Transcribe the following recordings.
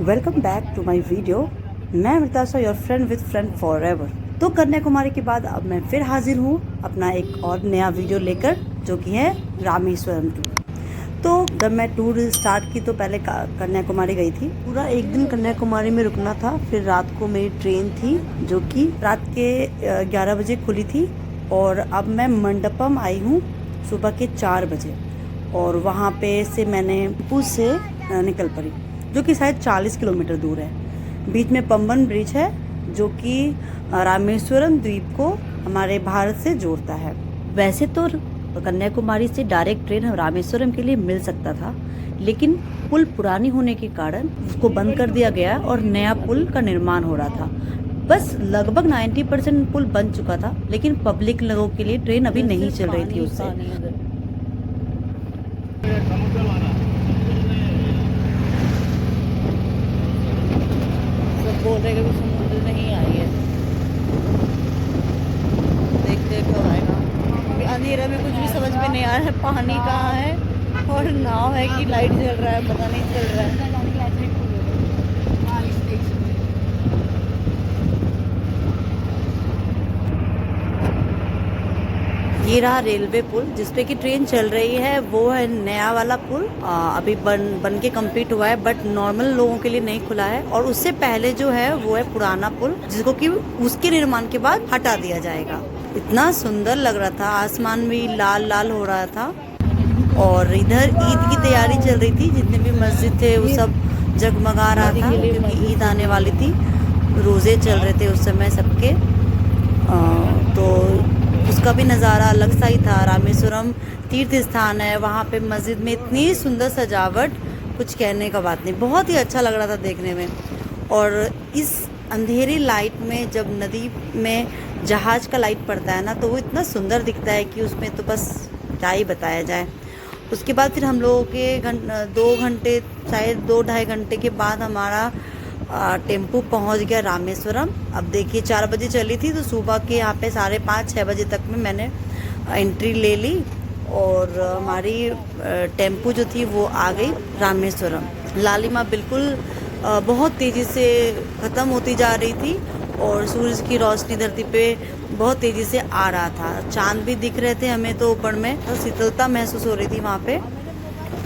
Welcome back to my video. मैं Amritasha, your friend with friend forever. तो कन्याकुमारी के बाद अब मैं फिर हाजिर हूँ अपना एक और नया वीडियो लेकर, जो कि है रामेश्वरम टूर। तो जब मैं टूर स्टार्ट की तो पहले कन्याकुमारी गई थी। पूरा एक दिन कन्याकुमारी में रुकना था। फिर रात को मेरी ट्रेन थी जो कि रात के 11 बजे खुली थी, और अब मैं मंडपम आई हूँ सुबह के 4 बजे। और वहाँ पे से मैंने पुल से निकल पड़ी, जो कि शायद 40 किलोमीटर दूर है। बीच में पंबन ब्रिज है जो कि रामेश्वरम द्वीप को हमारे भारत से जोड़ता है। वैसे तो कन्याकुमारी से डायरेक्ट ट्रेन रामेश्वरम के लिए मिल सकता था, लेकिन पुल पुरानी होने के कारण उसको बंद कर दिया गया और नया पुल का निर्माण हो रहा था। बस लगभग 90% पुल बन चुका था, लेकिन पब्लिक लोगों के लिए ट्रेन अभी नहीं चल रही थी उससे। बोल रहे कि समुद्र नहीं आई है, देखते कब आएगा। अभी अंधेरा में कुछ भी समझ में नहीं आ रहा है, पानी कहाँ है और नाव है कि लाइट जल रहा है, पता नहीं चल रहा है। ये रहा रेलवे पुल जिसपे की ट्रेन चल रही है, वो है नया वाला पुल। अभी बन के कंप्लीट हुआ है, बट नॉर्मल लोगों के लिए नहीं खुला है। और उससे पहले जो है वो है पुराना पुल, जिसको कि उसके निर्माण के बाद हटा दिया जाएगा। इतना सुंदर लग रहा था, आसमान भी लाल लाल हो रहा था। और इधर ईद की तैयारी चल रही थी, जितने भी मस्जिद थे वो सब जगमगा रहा था, क्योंकि ईद आने वाली थी। रोजे चल रहे थे उस समय सबके, तो उसका भी नज़ारा अलग सा ही था। रामेश्वरम तीर्थ स्थान है, वहाँ पे मस्जिद में इतनी सुंदर सजावट, कुछ कहने का बात नहीं। बहुत ही अच्छा लग रहा था देखने में। और इस अंधेरी लाइट में जब नदी में जहाज़ का लाइट पड़ता है ना, तो वो इतना सुंदर दिखता है कि उसमें तो बस क्या ही बताया जाए। उसके बाद फिर हम लोगों के 2 घंटे, शायद 2-2.5 घंटे के बाद हमारा टेम्पू पहुंच गया रामेश्वरम। अब देखिए 4 बजे चली थी, तो सुबह के यहाँ पे 5:30-6 बजे तक में मैंने एंट्री ले ली, और हमारी टेम्पू जो थी वो आ गई रामेश्वरम। लालिमा बिल्कुल बहुत तेज़ी से ख़त्म होती जा रही थी, और सूरज की रोशनी धरती पे बहुत तेज़ी से आ रहा था। चांद भी दिख रहे थे हमें तो ऊपर में, तो शीतलता महसूस हो रही थी वहाँ पे।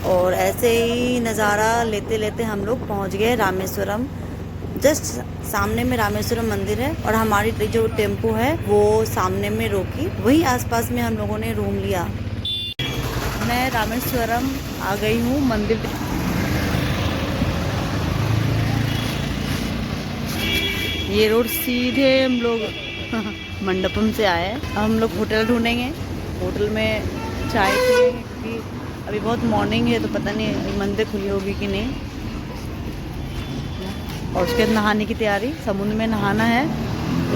और ऐसे ही नज़ारा लेते लेते हम लोग पहुँच गए रामेश्वरम। जस्ट सामने में रामेश्वरम मंदिर है, और हमारी जो टेम्पो है वो सामने में रोकी। वही आसपास में हम लोगों ने रूम लिया। मैं रामेश्वरम आ गई हूँ मंदिर। ये रोड सीधे हम लोग मंडपम से आए हैं। अब हम लोग होटल ढूंढेंगे, होटल में चाय पिएंगे, क्योंकि अभी बहुत मॉर्निंग है, तो पता नहीं मंदिर खुली होगी कि नहीं। और उसके बाद नहाने की तैयारी, समुद्र में नहाना है।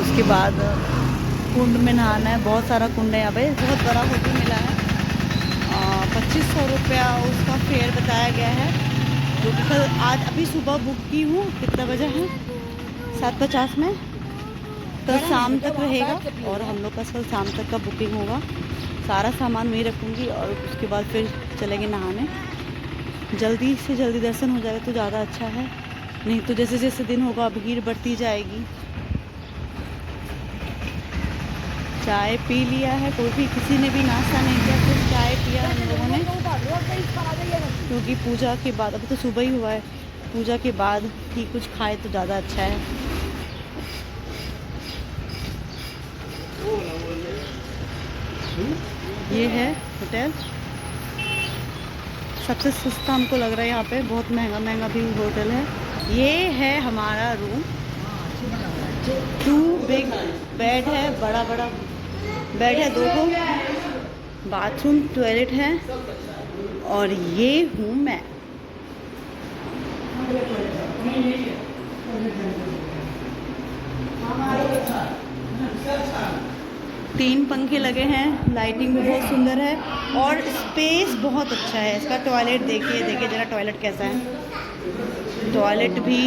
उसके बाद कुंड में नहाना है। बहुत सारा कुंड है यहाँ पे, बहुत बड़ा होटल मिला है। 2500 रुपया उसका फेयर बताया गया है, जो कि कल आज अभी सुबह बुक की हूँ। कितना बजे है? 7:50 में। कल शाम तक रहेगा, और हम लोग का कल शाम तक का बुकिंग होगा। सारा सामान वहीं रखूँगी, और उसके बाद फिर चलेंगे नहाने। जल्दी से जल्दी दर्शन हो जाएगा तो ज़्यादा अच्छा है, नहीं तो जैसे जैसे दिन होगा भीड़ बढ़ती जाएगी। चाय पी लिया है, कोई भी किसी ने भी नाश्ता नहीं किया, सिर्फ चाय पिया हम लोगों ने, क्योंकि पूजा के बाद, अभी तो सुबह ही हुआ है, पूजा के बाद ही कुछ खाए तो ज़्यादा अच्छा है। ये है होटल, सबसे सस्ता हमको लग रहा है यहाँ पे। बहुत महंगा महंगा भी होटल है। ये है हमारा रूम। 2 बिग बेड है, बड़ा बड़ा बेड है 2 को, बाथरूम टॉयलेट है, और ये हूँ मैं। तीन पंखे लगे हैं, लाइटिंग भी बहुत सुंदर है, और स्पेस बहुत अच्छा है। इसका टॉयलेट देखिए जरा, टॉयलेट कैसा है। टॉयलेट भी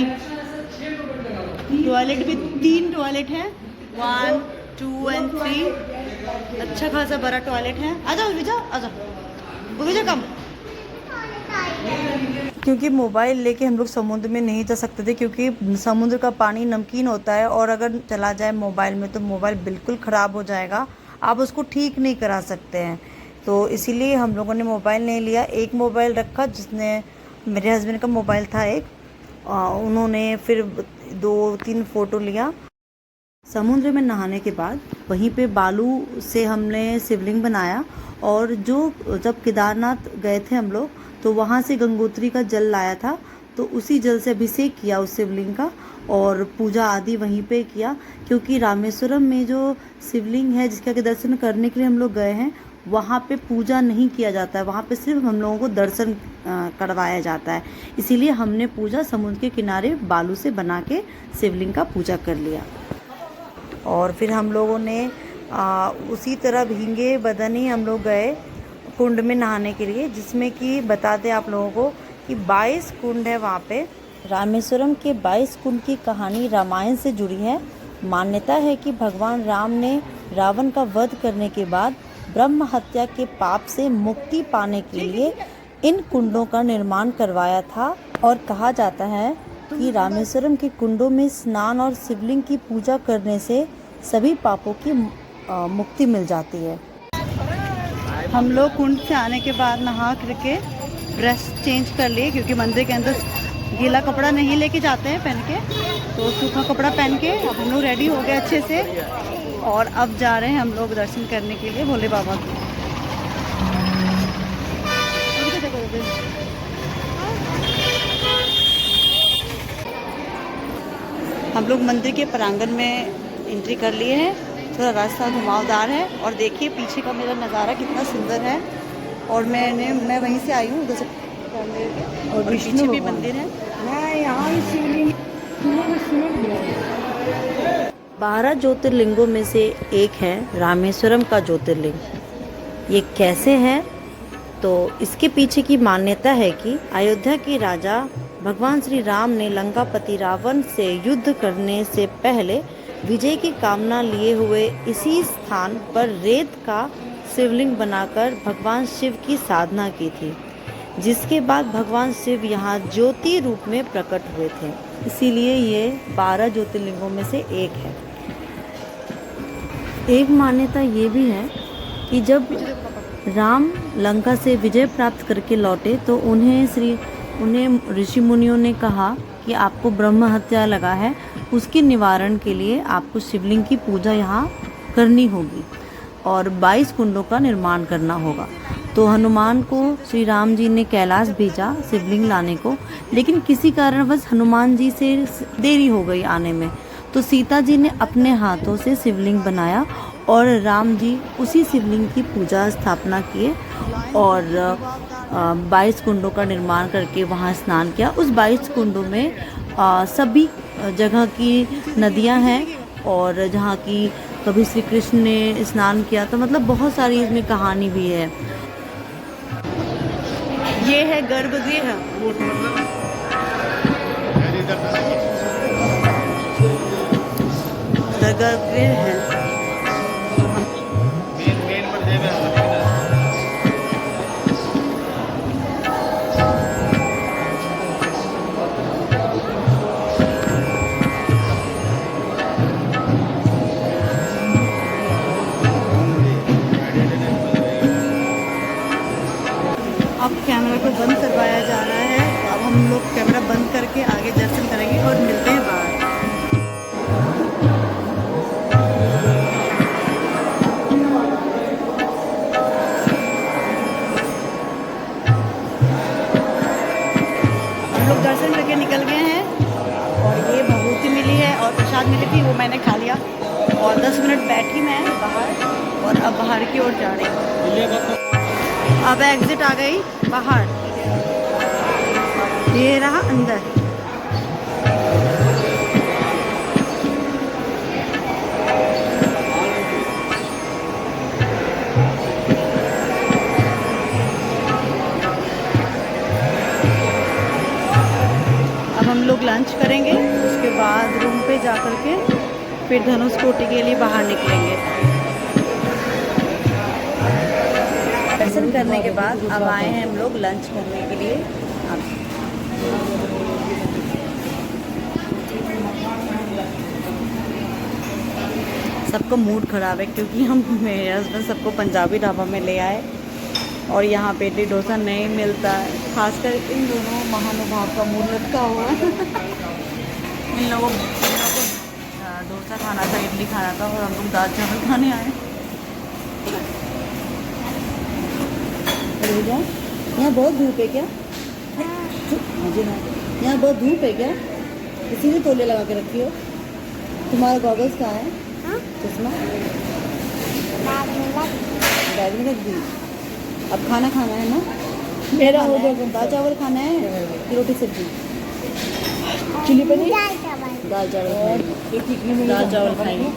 3 टॉयलेट है, 1, 2 and 3। अच्छा खासा बड़ा टॉयलेट है। आ जाओ विजय, आ जाओ विजय, कम। क्योंकि मोबाइल लेके हम लोग समुद्र में नहीं जा सकते थे, क्योंकि समुद्र का पानी नमकीन होता है और अगर चला जाए मोबाइल में तो मोबाइल बिल्कुल ख़राब हो जाएगा, आप उसको ठीक नहीं करा सकते हैं। तो इसीलिए हम लोगों ने मोबाइल नहीं लिया। एक मोबाइल रखा, जिसने मेरे हस्बैंड का मोबाइल था एक, उन्होंने फिर 2-3 फ़ोटो लिया। समुद्र में नहाने के बाद वहीं पे बालू से हमने शिवलिंग बनाया, और जब केदारनाथ गए थे हम लोग तो वहाँ से गंगोत्री का जल लाया था, तो उसी जल से अभिषेक किया उस शिवलिंग का, और पूजा आदि वहीं पे किया। क्योंकि रामेश्वरम में जो शिवलिंग है जिसका के दर्शन करने के लिए हम लोग गए हैं, वहाँ पे पूजा नहीं किया जाता है, वहाँ पे सिर्फ हम लोगों को दर्शन करवाया जाता है। इसीलिए हमने पूजा समुद्र के किनारे बालू से बना के शिवलिंग का पूजा कर लिया। और फिर हम लोगों ने उसी तरह भींगे बदन ही हम लोग गए कुंड में नहाने के लिए, जिसमें कि बता दें आप लोगों को कि 22 कुंड है वहाँ पे। रामेश्वरम के 22 कुंड की कहानी रामायण से जुड़ी है। मान्यता है कि भगवान राम ने रावण का वध करने के बाद ब्रह्म हत्या के पाप से मुक्ति पाने के लिए इन कुंडों का निर्माण करवाया था, और कहा जाता है कि रामेश्वरम के कुंडों में स्नान और शिवलिंग की पूजा करने से सभी पापों की मुक्ति मिल जाती है। हम लोग कुंड से आने के बाद नहा करके ड्रेस चेंज कर लिए, क्योंकि मंदिर के अंदर गीला कपड़ा नहीं लेके जाते हैं पहन के, तो सूखा कपड़ा पहन के अब हम लोग रेडी हो गए अच्छे से, और अब जा रहे हैं हम लोग दर्शन करने के लिए भोले बाबा के। हम लोग मंदिर के प्रांगण में एंट्री कर लिए हैं। थोड़ा रास्ता घुमावदार है, और देखिए पीछे का मेरा नज़ारा कितना सुंदर है। और मैं वहीं से आई हूँ, उधर से, और पीछे भी मंदिर है। 12 ज्योतिर्लिंगों में से एक है रामेश्वरम का ज्योतिर्लिंग। ये कैसे है, तो इसके पीछे की मान्यता है कि अयोध्या के राजा भगवान श्री राम ने लंकापति रावण से युद्ध करने से पहले विजय की कामना लिए हुए इसी स्थान पर रेत का शिवलिंग बनाकर भगवान शिव की साधना की थी, जिसके बाद भगवान शिव यहाँ ज्योति रूप में प्रकट हुए थे। इसीलिए ये 12 ज्योतिर्लिंगों में से एक है। एक मान्यता ये भी है कि जब राम लंका से विजय प्राप्त करके लौटे तो उन्हें ऋषि मुनियों ने कहा कि आपको ब्रह्म हत्या लगा है, उसके निवारण के लिए आपको शिवलिंग की पूजा यहाँ करनी होगी और 22 कुंडों का निर्माण करना होगा। तो हनुमान को श्री राम जी ने कैलाश भेजा शिवलिंग लाने को, लेकिन किसी कारणवश हनुमान जी से देरी हो गई आने में, तो सीता जी ने अपने हाथों से शिवलिंग बनाया और राम जी उसी शिवलिंग की पूजा स्थापना किए और 22 कुंडों का निर्माण करके वहाँ स्नान किया। उस 22 कुंडों में सभी जगह की नदियाँ हैं, और जहाँ की कभी श्री कृष्ण ने स्नान किया, तो मतलब बहुत सारी इसमें कहानी भी है। ये है गर्भगृह, गर्भगृह है। अब कैमरा को बंद करवाया जा रहा है, तो अब हम लोग कैमरा बंद करके आगे दर्शन करेंगे और मिलते हैं बाहर। हम लोग दर्शन करके निकल गए हैं, और ये भभूति मिली है और प्रसाद मिली थी, वो मैंने खा लिया, और 10 मिनट बैठी मैं बाहर, और अब बाहर की ओर जा रही हूँ। अब एग्जिट आ गई बाहर, ये रहा अंदर। अब हम लोग लंच करेंगे, उसके बाद रूम पे जा कर के फिर धनुषकोटी के लिए बाहर निकलेंगे। दर्शन करने के बाद अब आए हैं हम लोग लंच करने के लिए। सबको मूड ख़राब है क्योंकि हम मेरे हस्बैंड सबको पंजाबी ढाबा में ले आए और यहाँ पे इडली डोसा नहीं मिलता है। खासकर इन दोनों महानुभाव का मुँह लटका हुआ है। इन लोगों को डोसा खाना था, इडली खाना था और हम लोग दाल चावल खाने आए। यहाँ बहुत धूप है क्या? मुझे ना, यहाँ बहुत धूप है क्या? इसीलिए तौलिया लगा के रखी हो। तुम्हारा गॉगल्स कहाँ है? चश्मा बैग में रख दी। अब खाना खाना है ना? मेरा हो गया। दाल चावल खाना है कि रोटी सब्जी? चिली पनीर, दाल चावल, दाल चावल खाएंगे।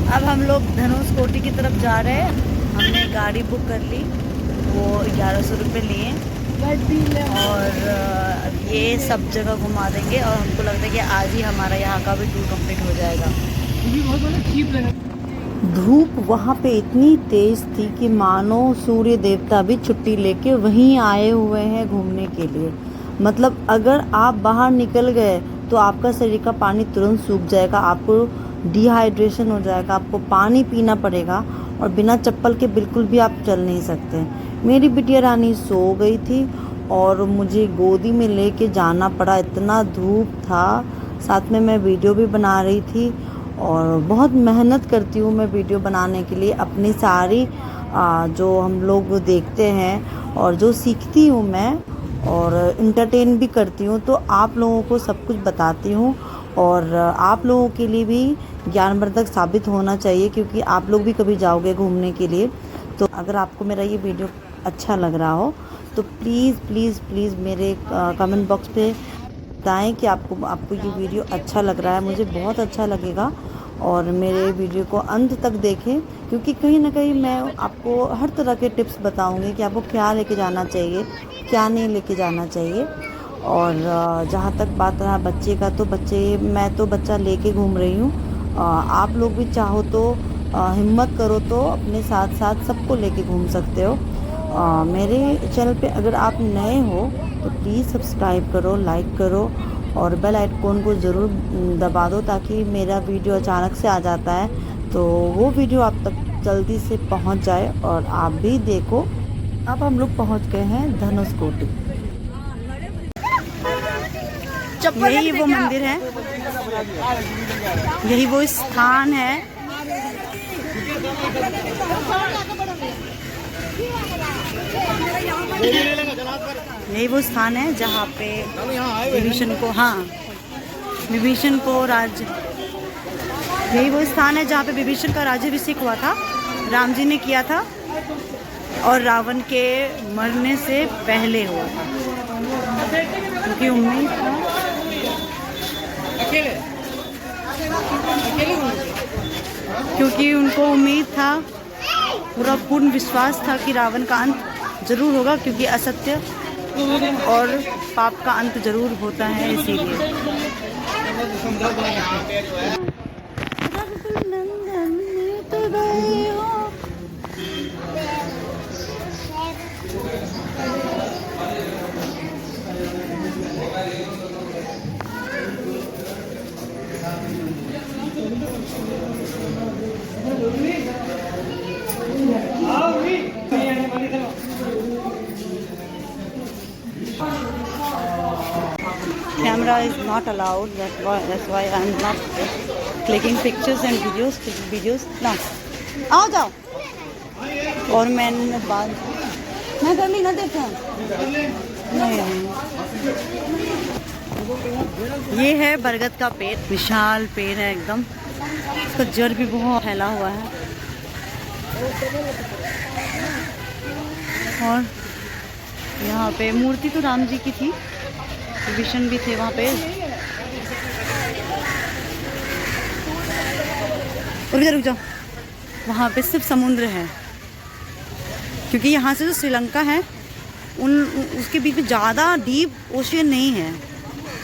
अब हम लोग धनुषकोटी की तरफ जा रहे हैं। हमने गाड़ी बुक कर ली, वो 1100 रुपये लिए और ये सब जगह घुमा देंगे और हमको लगता है कि आज ही हमारा यहाँ का भी टूर कंप्लीट हो जाएगा। धूप वहाँ पे इतनी तेज़ थी कि मानो सूर्य देवता भी छुट्टी लेके वहीं आए हुए हैं घूमने के लिए। मतलब अगर आप बाहर निकल गए तो आपका शरीर का पानी तुरंत सूख जाएगा, आपको डिहाइड्रेशन हो जाएगा, आपको पानी पीना पड़ेगा और बिना चप्पल के बिल्कुल भी आप चल नहीं सकते। मेरी बिटिया रानी सो गई थी और मुझे गोदी में लेके जाना पड़ा, इतना धूप था। साथ में मैं वीडियो भी बना रही थी और बहुत मेहनत करती हूँ मैं वीडियो बनाने के लिए। अपनी सारी जो हम लोग देखते हैं और जो सीखती हूँ मैं और इंटरटेन भी करती हूँ, तो आप लोगों को सब कुछ बताती हूँ और आप लोगों के लिए भी ज्ञानवर्धक साबित होना चाहिए क्योंकि आप लोग भी कभी जाओगे घूमने के लिए। तो अगर आपको मेरा ये वीडियो अच्छा लग रहा हो तो प्लीज़ प्लीज़ प्लीज़ मेरे कमेंट बॉक्स पे बताएं कि आपको ये वीडियो अच्छा लग रहा है। मुझे बहुत अच्छा लगेगा और मेरे वीडियो को अंत तक देखें क्योंकि कहीं ना कहीं मैं आपको हर तरह के टिप्स बताऊंगी कि आपको क्या लेके जाना चाहिए, क्या नहीं लेके जाना चाहिए। और जहाँ तक बात रहा बच्चे का, तो मैं तो बच्चा लेके घूम रही हूँ। आप लोग भी चाहो तो हिम्मत करो तो अपने साथ साथ सबको लेके घूम सकते हो। मेरे चैनल पे अगर आप नए हो तो प्लीज़ सब्सक्राइब करो, लाइक करो और बेल आइकन को ज़रूर दबा दो ताकि मेरा वीडियो अचानक से आ जाता है तो वो वीडियो आप तक जल्दी से पहुंच जाए और आप भी देखो। अब हम लोग पहुंच गए हैं धनुषकोटी। यही वो मंदिर है, यही वो स्थान है। यही वो स्थान है जहाँ पे विभीषण को यही वो स्थान है जहाँ पे विभीषण का राज्याभिषेक हुआ था, राम जी ने किया था और रावण के मरने से पहले हुआ था क्योंकि उम्मीद था क्योंकि उनको उम्मीद था, पूरा पूर्ण विश्वास था कि रावण का अंत जरूर होगा क्योंकि असत्य और पाप का अंत जरूर होता है, इसीलिए। Camera is not allowed, that's why I'm not clicking pictures and videos. ना आओ जाओ। और मैंने बात मैं कर ली ना, देखा नहीं। ये है बरगद का पेड़, विशाल पेड़ है एकदम, इसका जड़ भी बहुत फैला हुआ है। और यहाँ पे मूर्ति तो राम जी की थी, विभीषण भी थे वहाँ पे। रुक जाओ, वहाँ पे सिर्फ समुद्र है क्योंकि यहाँ से जो श्रीलंका है उसके बीच में ज़्यादा डीप ओशियन नहीं है।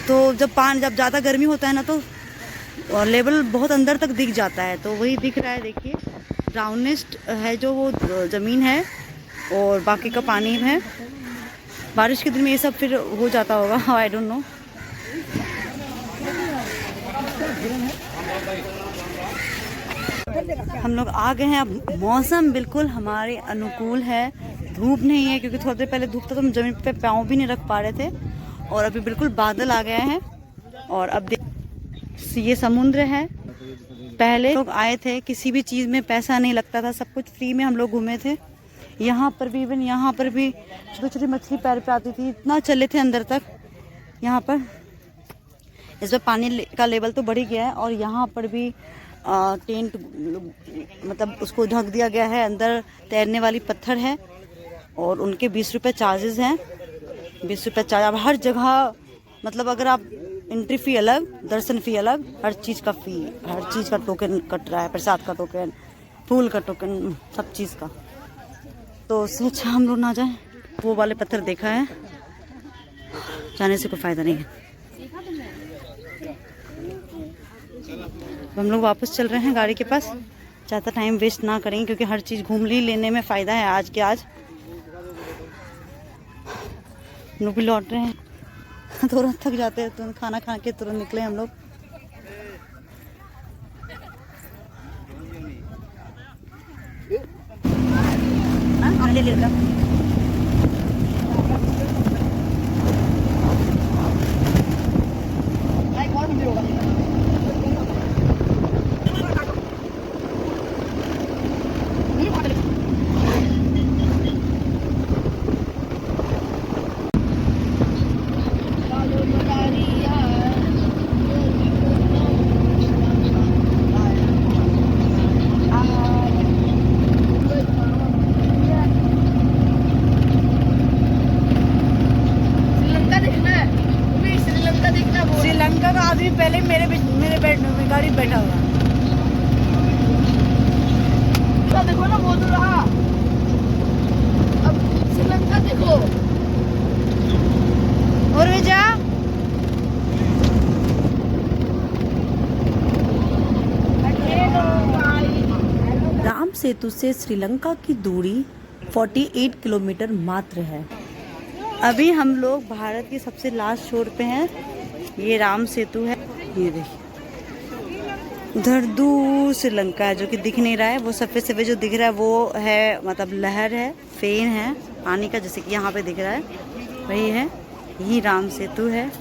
तो जब ज़्यादा गर्मी होता है ना तो लेवल बहुत अंदर तक दिख जाता है। तो वही दिख रहा है, देखिए राउंडेस्ट है जो वो ज़मीन है और बाकी का पानी है। बारिश के दिन में ये सब फिर हो जाता होगा, आई डोंट नो। हम लोग आ गए हैं। अब मौसम बिल्कुल हमारे अनुकूल है, धूप नहीं है, क्योंकि थोड़ी देर पहले धूप था तो हम जमीन पे पाँव भी नहीं रख पा रहे थे। और अभी बिल्कुल बादल आ गए हैं। और अब ये समुद्र है। पहले लोग आए थे, किसी भी चीज़ में पैसा नहीं लगता था, सब कुछ फ्री में हम लोग घूमे थे। यहाँ पर भी, इवन यहाँ पर भी छोटी छोटी मछली पैर पे आती थी, इतना चले थे अंदर तक। यहाँ पर इस बार पानी का लेवल तो बढ़ ही गया है। और यहाँ पर भी टेंट मतलब उसको ढक दिया गया है। अंदर तैरने वाली पत्थर है और उनके 20 रुपये चार्जेस हैं। 20 रुपये चार्ज। अब हर जगह मतलब अगर आप एंट्री फ़ी अलग, दर्शन फ़ी अलग, हर चीज़ का फ़ी, हर चीज़ का टोकन कट रहा है। प्रसाद का टोकन, फूल का टोकन, सब चीज़ का। तो उससे अच्छा हम लोग ना जाएं। वो वाले पत्थर देखा है, जाने से कोई फ़ायदा नहीं है। हम लोग वापस चल रहे हैं गाड़ी के पास। ज़्यादा टाइम वेस्ट ना करेंगे क्योंकि हर चीज़ घूम ली लेने में फ़ायदा है आज के आज। हम लोग भी लौट रहे हैं, तुरंत थक जाते हैं, तुरंत खाना खा के तुरंत निकले हम लोग। श्रीलंका का आदमी पहले मेरे बेड में गाड़ी में बैठा हुआ। तो देखो ना, वो तो रहा। अब श्रीलंका देखो। और वे जा राम सेतु से श्रीलंका की दूरी 48 किलोमीटर मात्र है। अभी हम लोग भारत की सबसे लास्ट छोर पे हैं। ये राम सेतु है, ये देखिए। उधर दूर श्रीलंका है जो कि दिख नहीं रहा है। वो सफ़ेद सफ़ेद जो दिख रहा है वो है मतलब लहर है, फेन है पानी का, जैसे कि यहाँ पे दिख रहा है वही है। यही राम सेतु है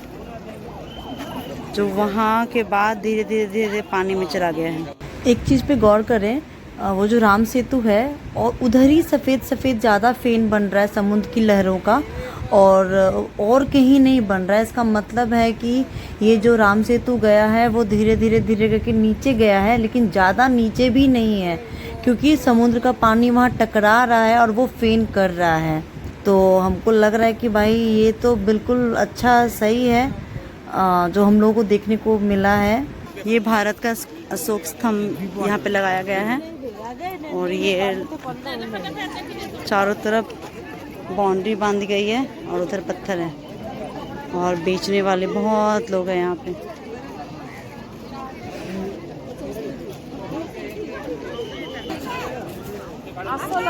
जो वहाँ के बाद धीरे धीरे धीरे धीरे पानी में चला गया है। एक चीज़ पे गौर करें, वो जो राम सेतु है और उधर ही सफ़ेद सफ़ेद ज़्यादा फेन बन रहा है समुद्र की लहरों का, और कहीं नहीं बन रहा है। इसका मतलब है कि ये जो राम सेतु गया है वो धीरे धीरे धीरे करके नीचे गया है, लेकिन ज़्यादा नीचे भी नहीं है क्योंकि समुद्र का पानी वहाँ टकरा रहा है और वो फेन कर रहा है। तो हमको लग रहा है कि भाई ये तो बिल्कुल अच्छा सही है जो हम लोगों को देखने को मिला है। ये भारत का अशोक स्तंभ यहाँ पे लगाया गया है और ये चारों तरफ बाउंड्री बांधी गई है और उधर पत्थर है और बेचने वाले बहुत लोग हैं यहाँ पे।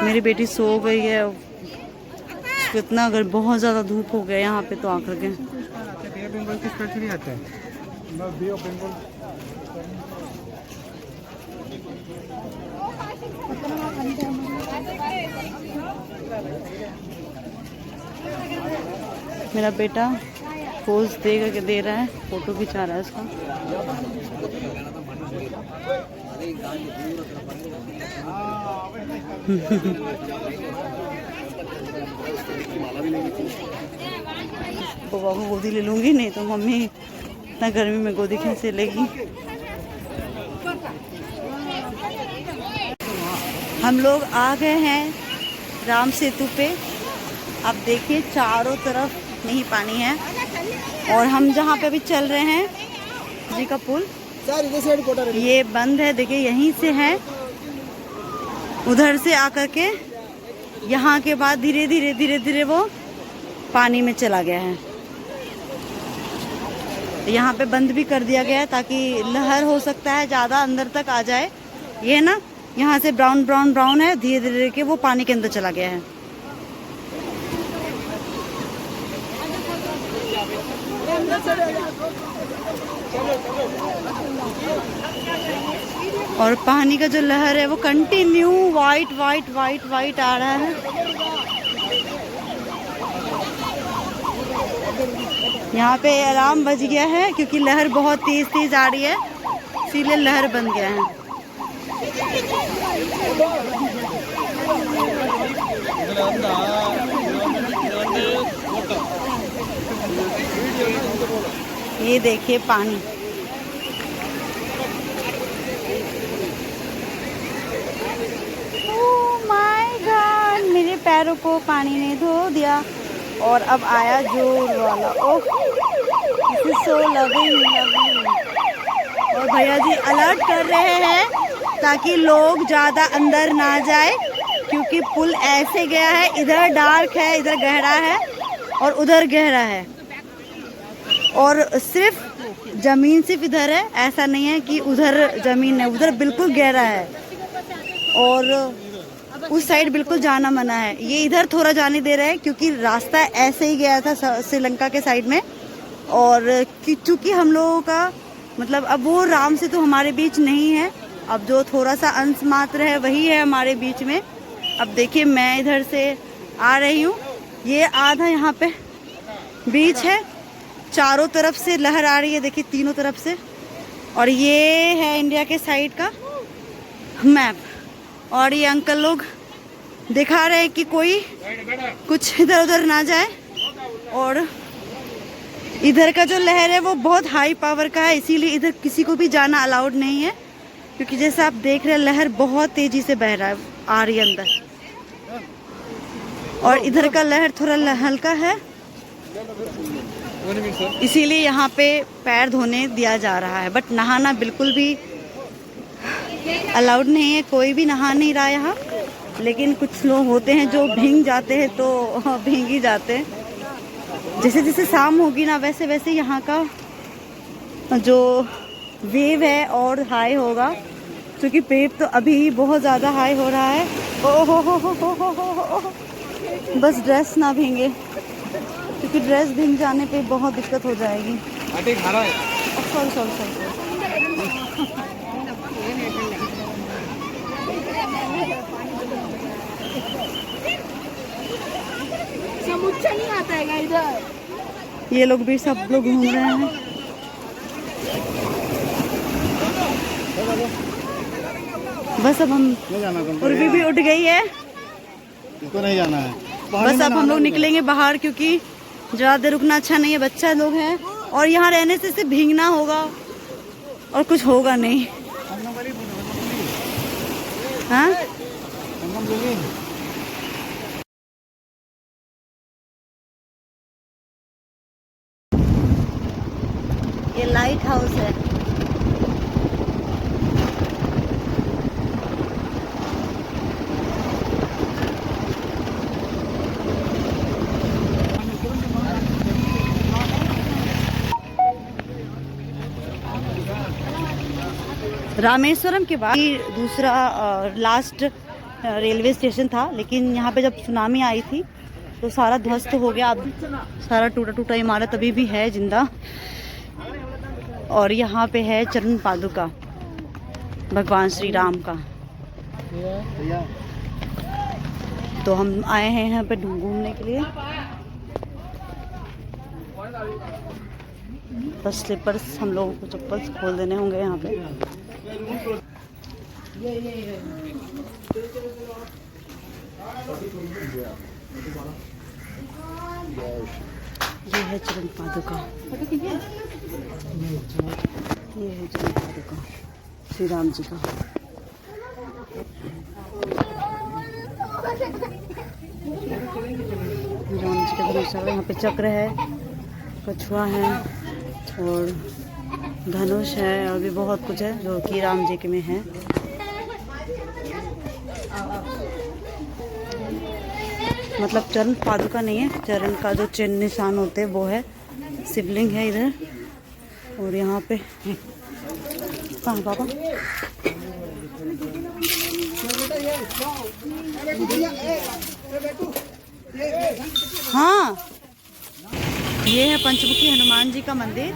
मेरी बेटी सो गई है, कितना अगर बहुत ज़्यादा धूप हो गया यहाँ पे तो आकर के। मेरा बेटा पोज दे रहा है, फोटो खिंचा रहा है उसका। पापा को गोदी ले लूंगी, नहीं तो मम्मी इतना गर्मी में गोदी कैसे लेगी। हम लोग आ गए हैं राम सेतु पे। आप देखिए चारों तरफ नहीं पानी है और हम जहाँ पे अभी चल रहे हैं जी का पुल ये बंद है। देखिए यहीं से है, उधर से आकर के यहाँ के बाद धीरे धीरे धीरे धीरे वो पानी में चला गया है। यहाँ पे बंद भी कर दिया गया है ताकि लहर हो सकता है ज़्यादा अंदर तक आ जाए। ये ना यहाँ से ब्राउन ब्राउन ब्राउन है, धीरे धीरे के वो पानी के अंदर चला गया है। और पानी का जो लहर है वो continue white white white white आ रहा है। यहाँ पे अलार्म बज गया है क्योंकि लहर बहुत तेज तेज आ रही है, इसीलिए लहर बन गया है। ये देखिए पानी, ओह माय गॉड, मेरे पैरों को पानी ने धो दिया। और अब आया जोर वाला, oh this is so loving loving. और भैया जी अलर्ट कर रहे हैं ताकि लोग ज़्यादा अंदर ना जाए, क्योंकि पुल ऐसे गया है, इधर डार्क है, इधर गहरा है और उधर गहरा है। और सिर्फ ज़मीन सिर्फ इधर है, ऐसा नहीं है कि उधर ज़मीन है, उधर बिल्कुल गहरा है और उस साइड बिल्कुल जाना मना है। ये इधर थोड़ा जाने दे रहे हैं क्योंकि रास्ता ऐसे ही गया था श्रीलंका के साइड में। और चूँकि हम लोगों का मतलब अब वो राम से तो हमारे बीच नहीं है, अब जो थोड़ा सा अंश मात्र है वही है हमारे बीच में। अब देखिए मैं इधर से आ रही हूँ, ये आधा यहाँ पे बीच है, चारों तरफ से लहर आ रही है, देखिए तीनों तरफ से। और ये है इंडिया के साइड का मैप। और ये अंकल लोग दिखा रहे हैं कि कोई कुछ इधर उधर ना जाए। और इधर का जो लहर है वो बहुत हाई पावर का है, इसीलिए इधर किसी को भी जाना अलाउड नहीं है, क्योंकि जैसे आप देख रहे हैं लहर बहुत तेजी से बह रहा है, आ रही है अंदर। और इधर का लहर थोड़ा हल्का है, इसीलिए यहाँ पे पैर धोने दिया जा रहा है, बट नहाना बिल्कुल भी अलाउड नहीं है, कोई भी नहा नहीं रहा यहाँ। लेकिन कुछ लोग होते हैं जो भीग जाते हैं तो भीग ही जाते हैं। जैसे जैसे शाम होगी ना वैसे वैसे यहाँ का जो वेव है और हाई होगा, क्योंकि वेव तो अभी बहुत ज़्यादा हाई हो रहा है। ओहो हो, बस ड्रेस ना भीगे, क्योंकि ड्रेस भीग जाने पे बहुत दिक्कत हो जाएगी। सॉरी समुच्चा नहीं आता है इधर। ये लोग भी सब लोग घूम रहे हैं। बस अब हम उर्वी भी उठ गई है, इसको नहीं जाना है। बस अब हम लोग निकलेंगे बाहर, क्योंकि ज़्यादा देर रुकना अच्छा नहीं है, बच्चा लोग हैं और यहाँ रहने से सिर्फ भीगना होगा और कुछ होगा नहीं। हाँ ये लाइट हाउस है। रामेश्वरम के बाद दूसरा लास्ट रेलवे स्टेशन था, लेकिन यहाँ पे जब सुनामी आई थी तो सारा ध्वस्त हो गया। अब सारा टूटा टूटा इमारत अभी भी है जिंदा। और यहाँ पे है चरण पादुका भगवान श्री राम का। तो हम आए हैं यहाँ पे घूमने के लिए। बस स्लीपर्स हम लोगों को चप्पल खोल देने होंगे यहाँ पे। ये है चरण पादुका, ये है चरण पादुका श्री राम जी का। राम जी का धनुष, यहाँ पे चक्र है, कछुआ है और धनुष है और भी बहुत कुछ है जो कि राम जी के में है। मतलब चरण पादुका नहीं है, चरण का जो चिन्ह निशान होते हैं वो है। शिवलिंग है इधर। और यहाँ पे कहाँ पापा? हाँ ये है पंचमुखी हनुमान जी का मंदिर।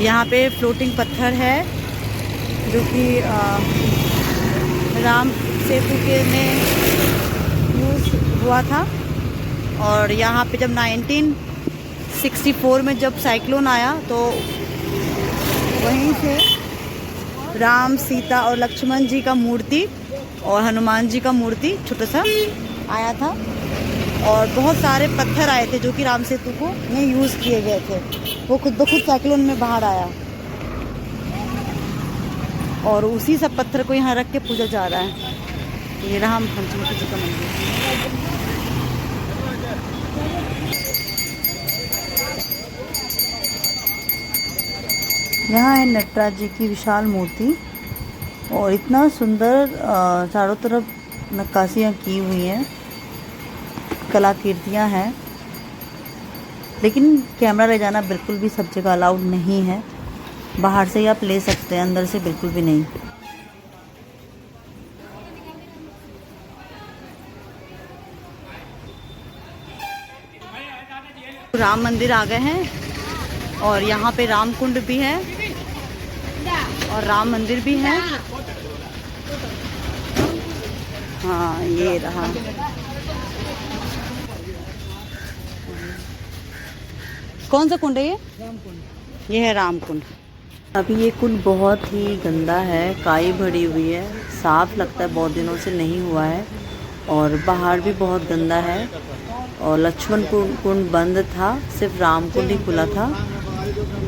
यहाँ पे फ्लोटिंग पत्थर है जो कि राम सेतु के में यूज़ हुआ था। और यहाँ पे जब 1964 में जब साइक्लोन आया तो वहीं से राम, सीता और लक्ष्मण जी का मूर्ति और हनुमान जी का मूर्ति छोटा सा आया था। और बहुत सारे पत्थर आए थे जो कि राम सेतु को में यूज़ किए गए थे। वो खुद ब खुद साइक्लोन में बाहर आया और उसी सब पत्थर को यहाँ रख के पूजा जा रहा है। ये रहा पंचमुखी जी का मंदिर। यहाँ है नटराज जी की विशाल मूर्ति और इतना सुंदर चारों तरफ नक्काशियाँ की हुई हैं, कलाकृतियाँ हैं। लेकिन कैमरा ले जाना बिल्कुल भी सब जगह अलाउड नहीं है। बाहर से ही आप ले सकते हैं, अंदर से बिल्कुल भी नहीं। राम मंदिर आ गए हैं और यहाँ पे राम कुंड भी है और राम मंदिर भी है। हाँ, ये रहा। कौन सा कुंड है ये? राम कुंड। ये है राम कुंड। अभी ये कुंड बहुत ही गंदा है, काई भरी हुई है, साफ लगता है, बहुत दिनों से नहीं हुआ है। और बाहर भी बहुत गंदा है। और लक्ष्मण कुंड बंद था, सिर्फ राम कुंड ही खुला था।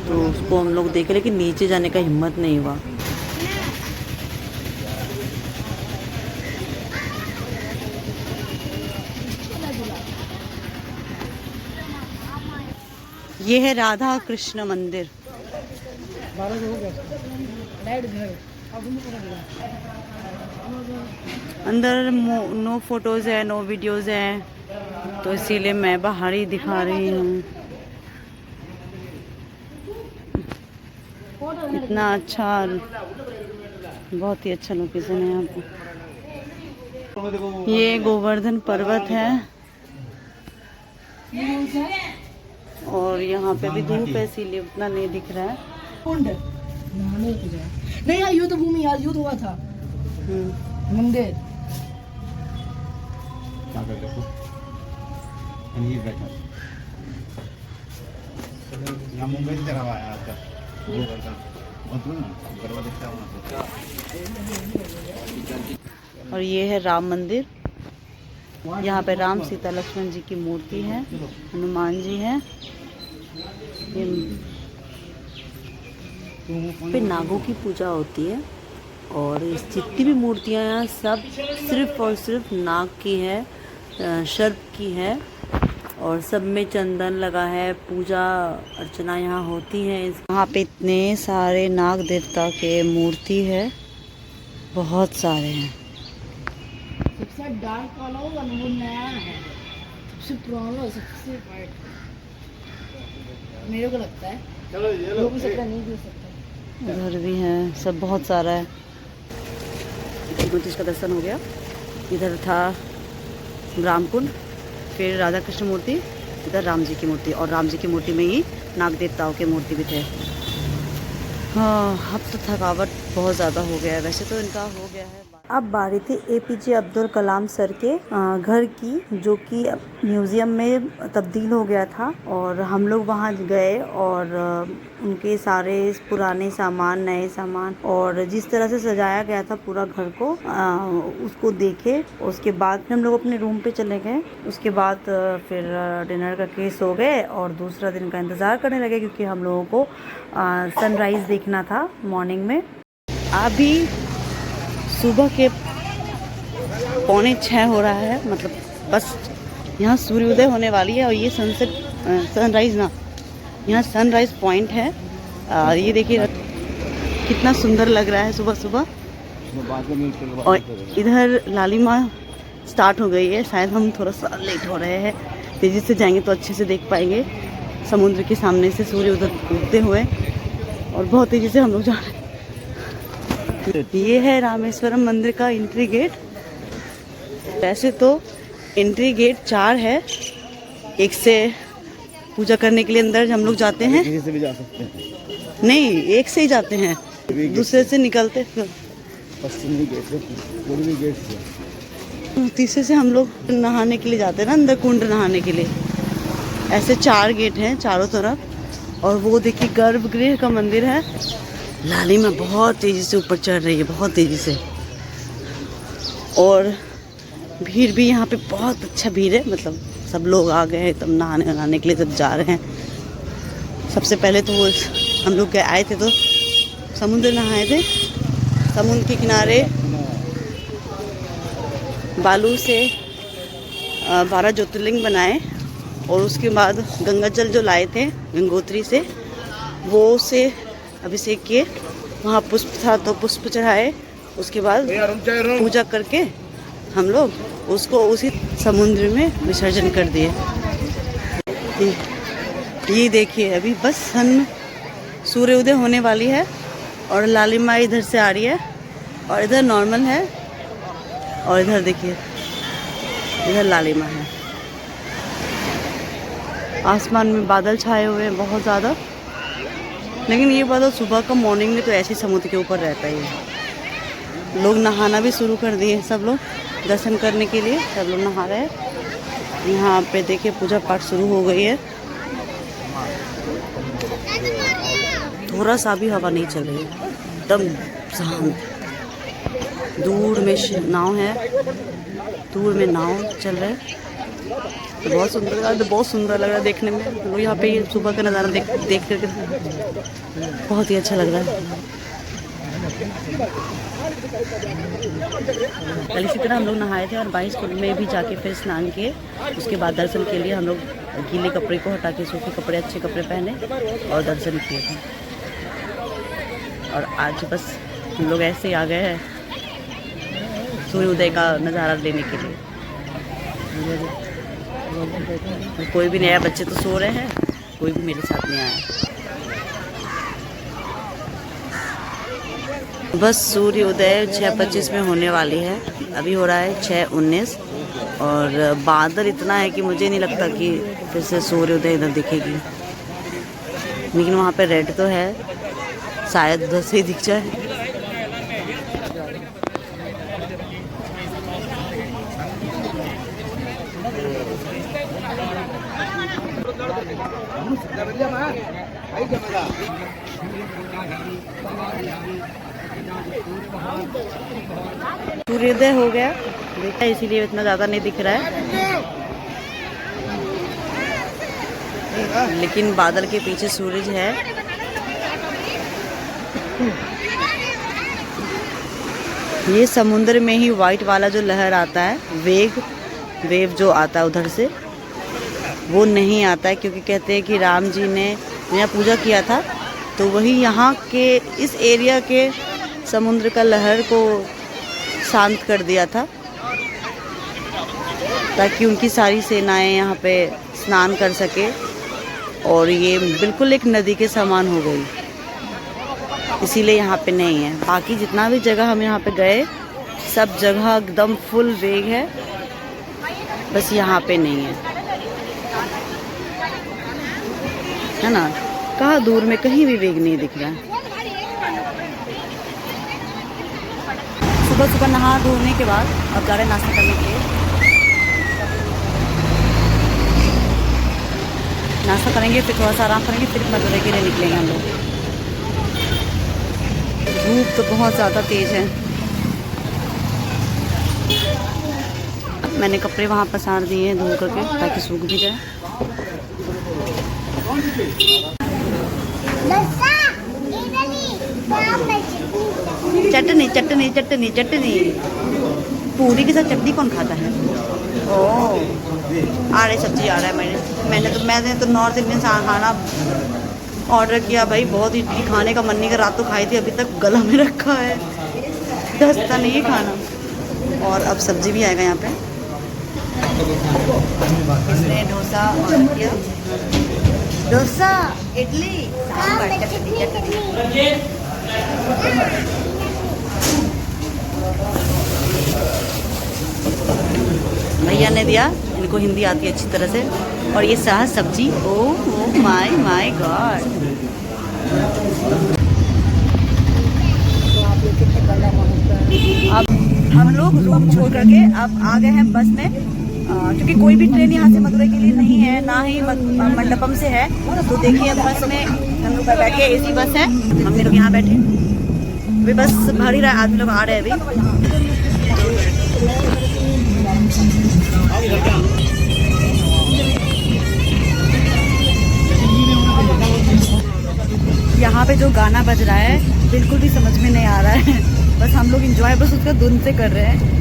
तो उसको हम लोग देखे लेकिन नीचे जाने का हिम्मत नहीं हुआ। ये है राधा कृष्ण मंदिर। अंदर नो फोटोज है, नो वीडियोज है, तो इसीलिए मैं बाहर ही दिखा रही हूँ। इतना अच्छा, बहुत ही अच्छा लोकेशन है यहाँ पे। ये गोवर्धन पर्वत है और यहाँ पे भी धूप है इसीलिए उतना नहीं दिख रहा है। कुंड नहीं यार, युद्ध भूमि यार, युद्ध हुआ था। मंदिर मुंबई से चला हुआ है आपका। और ये है राम मंदिर। यहाँ पे राम, सीता, लक्ष्मण जी की मूर्ति है, हनुमान जी हैं। पे नागों की पूजा होती है और जितनी भी मूर्तियाँ हैं सब सिर्फ और सिर्फ नाग की है, सर्प की है। और सब में चंदन लगा है, पूजा अर्चना यहाँ होती है। यहाँ पे इतने सारे नाग देवता के मूर्ति है, बहुत सारे हैं। सबसे डार्क वाला होगा ना, वो नया है, सबसे पुराना, सबसे वाइट मेरे को लगता है। चलो ये लोग भी सकता नहीं दे सकता। इधर भी है, सब बहुत सारा है। का दर्शन हो गया। इधर था राम कुंड, फिर राधा कृष्ण मूर्ति, इधर राम जी की मूर्ति, और राम जी की मूर्ति में ही नाग देवताओं के मूर्ति भी थे। हाँ, अब तो थकावट बहुत ज़्यादा हो गया है, वैसे तो इनका हो गया है। अब बारी थी APJ अब्दुल कलाम सर के घर की, जो कि म्यूज़ियम में तब्दील हो गया था। और हम लोग वहाँ गए और उनके सारे पुराने सामान, नए सामान और जिस तरह से सजाया गया था पूरा घर को, उसको देखे। उसके बाद हम लोग अपने रूम पे चले गए। उसके बाद फिर डिनर करके सो गए और दूसरा दिन का इंतज़ार करने लगे, क्योंकि हम लोगों को सनराइज़ देखना था मॉर्निंग में। अभी सुबह के 5:45 हो रहा है, मतलब बस यहाँ सूर्योदय होने वाली है। और ये सनसेट, सनराइज़ ना, यहाँ सनराइज़ पॉइंट है। ये देखिए कितना सुंदर लग रहा है सुबह सुबह। और इधर लालिमा स्टार्ट हो गई है, शायद हम थोड़ा सा लेट हो रहे हैं। तेज़ी से जाएंगे तो अच्छे से देख पाएंगे समुद्र के सामने से सूर्य उगते हुए। और बहुत तेज़ी से हम लोग जा रहे हैं। ये है रामेश्वरम मंदिर का एंट्री गेट। वैसे तो एंट्री गेट 4 है, एक से पूजा करने के लिए अंदर हम लोग जाते हैं। किसी से भी जा सकते हैं। नहीं, एक से ही जाते हैं, दूसरे से निकलते फिर पश्चिमी गेट से, पूर्वी गेट से। तीसरे से हम लोग नहाने के लिए जाते हैं ना, अंदर कुंड नहाने के लिए। ऐसे 4 गेट हैं चारों तरफ। और वो देखिए गर्भगृह का मंदिर है। लालिमा बहुत तेज़ी से ऊपर चढ़ रही है, बहुत तेज़ी से। और भीड़ भी यहाँ पे बहुत अच्छा भीड़ है, मतलब सब लोग आ गए हैं तब नहाने के लिए, सब जा रहे हैं। सबसे पहले तो वो हम लोग आए थे तो समुद्र नहाए थे। समुद्र के किनारे बालू से 12 ज्योतिर्लिंग बनाए और उसके बाद गंगा जल जो लाए थे गंगोत्री से, वो से अभिषेक किए। वहाँ पुष्प था तो पुष्प चढ़ाए। उसके बाद पूजा करके हम लोग उसको उसी समुद्र में विसर्जन कर दिए। ये देखिए अभी बस सूर्योदय होने वाली है और लालिमा इधर से आ रही है और इधर नॉर्मल है और इधर देखिए इधर लालिमा है। आसमान में बादल छाए हुए हैं बहुत ज़्यादा, लेकिन ये बादल सुबह का मॉर्निंग में तो ऐसे ही समुद्र के ऊपर रहता ही है। लोग नहाना भी शुरू कर दिए, सब लोग दर्शन करने के लिए सब लोग नहा रहे हैं। यहाँ पे देखिए पूजा पाठ शुरू हो गई है। थोड़ा सा भी हवा नहीं चल रही है, एकदम शांत। दूर में नाव है, दूर में नाव चल रहा है। तो बहुत सुंदर लग रहा है, बहुत सुंदर लग रहा है देखने में। लोग यहाँ पे सुबह का नज़ारा देख करके बहुत ही अच्छा लग रहा है। कल इसी तरह हम लोग नहाए थे और 22 कुंड में भी जाके फिर स्नान किए। उसके बाद दर्शन के लिए हम लोग गीले कपड़े को हटा के सूखे कपड़े, अच्छे कपड़े पहने और दर्शन किए थे। और आज बस हम लोग ऐसे ही आ गए हैं सूर्योदय का नज़ारा लेने के लिए। कोई भी नया, बच्चे तो सो रहे हैं, कोई भी मेरे साथ नहीं आया। बस सूर्योदय 6:25 में होने वाली है, अभी हो रहा है 6:19 और बादल इतना है कि मुझे नहीं लगता कि फिर से सूर्योदय इधर दिखेगी। लेकिन वहाँ पे रेड तो है, शायद उधर से ही दिख जाए। सूर्योदय हो गया देखा, इसीलिए इतना ज़्यादा नहीं दिख रहा है, लेकिन बादल के पीछे सूरज है। ये समुद्र में ही वाइट वाला जो लहर आता है, वेव जो आता है उधर से, वो नहीं आता है क्योंकि कहते हैं कि राम जी ने यहाँ पूजा किया था, तो वही यहाँ के इस एरिया के समुद्र का लहर को शांत कर दिया था, ताकि उनकी सारी सेनाएं यहाँ पे स्नान कर सके। और ये बिल्कुल एक नदी के समान हो गई, इसीलिए यहाँ पे नहीं है। बाकी जितना भी जगह हम यहाँ पे गए, सब जगह एकदम फुल वेग है, बस यहाँ पे नहीं है ना। कहाँ दूर में कहीं भी वेग नहीं दिख रहा है। सुबह नहा धोने के बाद अब जा रहे हैं नाश्ता करने के लिए। नाश्ता करेंगे, फिर थोड़ा सा आराम करेंगे, फिर मथुरा के लिए निकलेंगे हम लोग। धूप तो बहुत ज़्यादा तेज़ है। मैंने कपड़े वहाँ पसार दिए हैं धो करके, ताकि सूख भी जाए। चटनी चटनी चटनी चटनी, पूरी के साथ चटनी कौन खाता है? ओह, आ रही सब्जी आ रहा है। मैंने तो नॉर्थ इंडियन खाना ऑर्डर किया भाई। बहुत इडली खाने का मन नहीं कर, रात तो खाई थी, अभी तक गला में रखा है, दस्ता नहीं है खाना। और अब सब्जी भी आएगा यहाँ पे। इसने डोसा ऑर्डर किया, डोसा, इडली, सांभर, चटनी चटनी। भैया ने दिया, इनको हिंदी आती है अच्छी तरह से। और ये साग सब्जी, ओह माय माय गॉड। अब हम लोग रूम छोड़ करके अब आ गए हैं बस में, क्योंकि कोई भी ट्रेन यहाँ से मदुरई के लिए नहीं है, ना ही मंडपम से है। तो देखिए बस में हम लोग बैठे, एसी बस है, हम लोग यहाँ बैठे, अभी बस भर ही रहा है, आदमी लोग आ रहे हैं अभी। यहाँ पे जो गाना बज रहा है बिल्कुल भी समझ में नहीं आ रहा है, बस हम लोग इंजॉय बस उसका धुन से कर रहे हैं।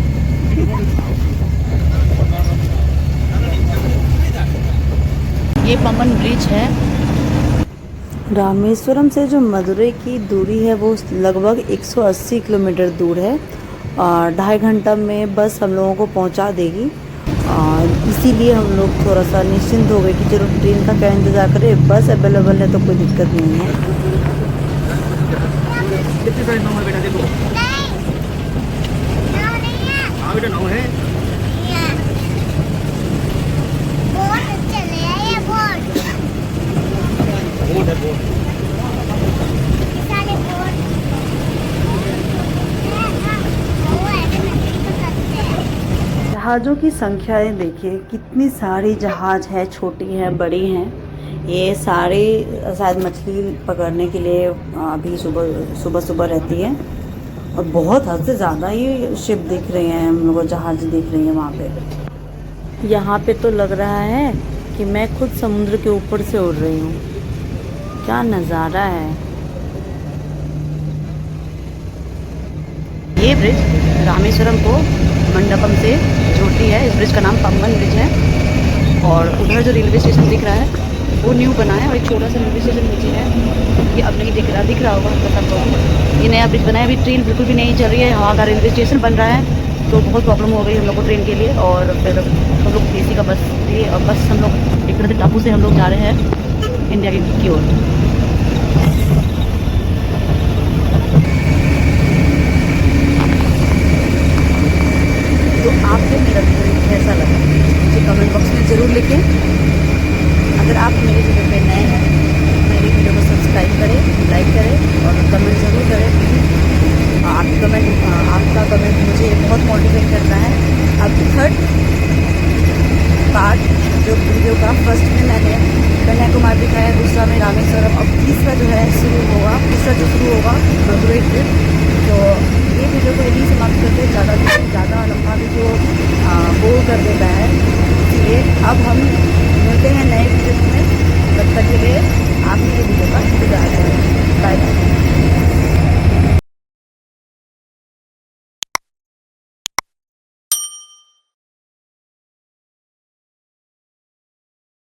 ये पम्बन ब्रिज है। रामेश्वरम से जो मदुरई की दूरी है वो लगभग 180 किलोमीटर दूर है, और 2.5 घंटा में बस हम लोगों को पहुंचा देगी। इसीलिए हम लोग थोड़ा सा निश्चिंत हो गए कि चलो ट्रेन का क्या इंतज़ार करें, बस अवेलेबल है तो कोई दिक्कत नहीं है। जहाज़ों की संख्याएं देखिए, कितनी सारी जहाज़ है, छोटी हैं बड़ी हैं। ये सारे शायद मछली पकड़ने के लिए अभी सुबह रहती है, और बहुत हद से ज़्यादा ही शिप दिख रही हैं, हम लोग जहाज़ दिख रही हैं वहाँ पे। यहाँ पे तो लग रहा है कि मैं खुद समुद्र के ऊपर से उड़ रही हूँ। क्या नज़ारा है। ये ब्रिज रामेश्वरम को मंडपम से जोड़ती है। इस ब्रिज का नाम पम्बन ब्रिज है। और उधर जो रेलवे स्टेशन दिख रहा है वो न्यू बना है, और एक छोटा सा रेलवे स्टेशन नीचे है, ये अब नहीं दिख रहा होगा सब लोगों। ये नया ब्रिज बना है, अभी ट्रेन बिल्कुल भी नहीं चल रही है, वहाँ का रेलवे स्टेशन बन रहा है, तो बहुत प्रॉब्लम हो गई हम लोग को ट्रेन के लिए। और फिर हम लोग एसी का बस लिए, और बस हम लोग एक तरह से टापू से हम लोग जा रहे हैं इंडिया की ओर। तो आपको मेरा वीडियो कैसा लगा मुझे कमेंट बॉक्स में ज़रूर लिखें। अगर आप मेरे वीडियो पे नए हैं, मेरी वीडियो को सब्सक्राइब करें, लाइक करें और कमेंट ज़रूर करें। आपका कमेंट मुझे बहुत मोटिवेट करता है। अब 3rd पार्ट जो वीडियो का फर्स्ट में मैंने कन्याकुमारी दिखाया, दूसरा में रामेश्वरम, अब तीसरा जो शुरू होगा मदुरई ट्रिप। तो ये वीडियो को यही समाप्त करते, ज़्यादा लंबा वीडियो बोर कर देता है, इसलिए अब हम मिलते हैं नए वीडियो में। तब तक के लिए आप मेरे वीडियो का इंतजार